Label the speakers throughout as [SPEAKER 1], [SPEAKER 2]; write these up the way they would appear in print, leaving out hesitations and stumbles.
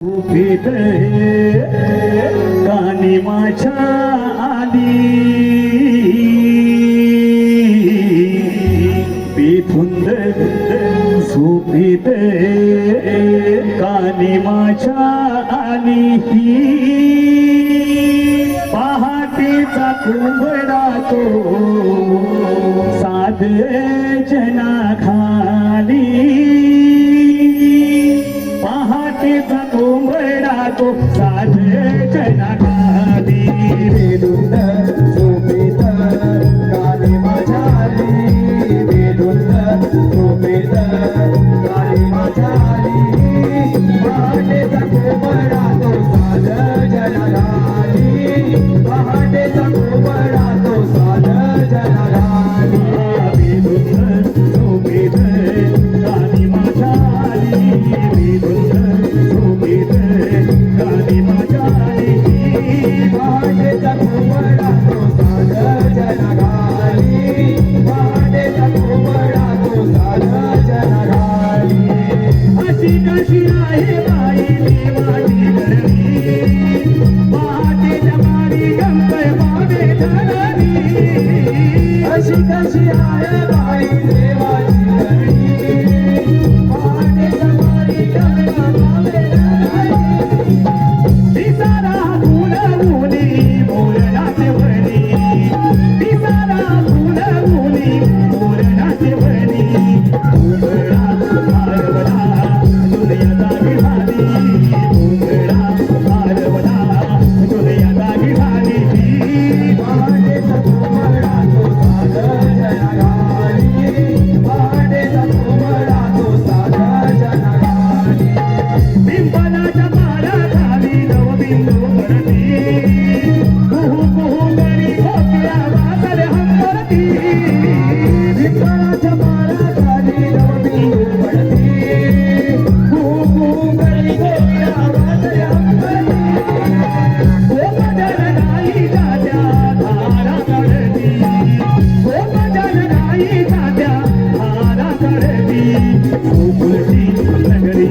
[SPEAKER 1] उभीत कानी माझ्या आली बेधुंद झोपीत कानी माझ्या आली पहाटेचा कुंभडा तो साध जना खाली पहाटेचा कुंभडा तो साध जना खाली
[SPEAKER 2] बेधुंद झोपेत काली माझ्या आली बेधुंद झोपेत काली माझ्या आली पहाटेचा कुंभडा तो साध जना खाली पहाटेचा कुंभडा तो साध जना खाली
[SPEAKER 1] बेधुंद झोपेत कानी माझ्या आली बेधुंद झोपेत कानी माझ्या आली
[SPEAKER 2] पहाटेचा कुंभडा तो साध जना खाली पहाटेचा कुंभडा तो साध जना खाली
[SPEAKER 1] अशी कशी आहे बाई देवाची करणी पहाटेच्या मारी गंगय मागे धरणी
[SPEAKER 2] अशी कशी आहे बाई देवाची करणी पहाटेच्या मारी गंगा मागे धरणी
[SPEAKER 1] दिसारा फुल मुली मोरणाचे वणी दिसारा फुल मुली मोरणाचे वणी उमळा मारवला दुनिया जागी उमळा मारवला दुनिया जागी
[SPEAKER 2] पहाटेचा कुंभडा तो साध जना खाली पहाटेचा कुंभडा तो साध जना खाली
[SPEAKER 1] पिंपलाच्या पाडाखाली नवबिंदू पडती कुहू कुहू करी खोकल्या वासर हंबरती
[SPEAKER 2] पिंपळाच्या माळाखाली नवबिंदू पडती कुहू कुहू करी गोष्या वाजल्या अंबरती
[SPEAKER 1] गोपजन गाई जात्या धारा काढती गोपजन गाई जात्या धारा काढती गोकुळची नगरी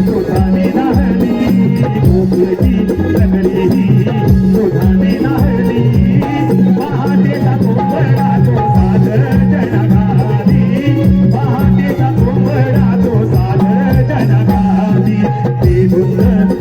[SPEAKER 1] दुधाने नाहली गोकुळची नगरी दुधाने नाहली पहाटेचा कुंभडा तो साध जना खाली पहाटेचा कुंभडा तो साध जना खाली बेधुंद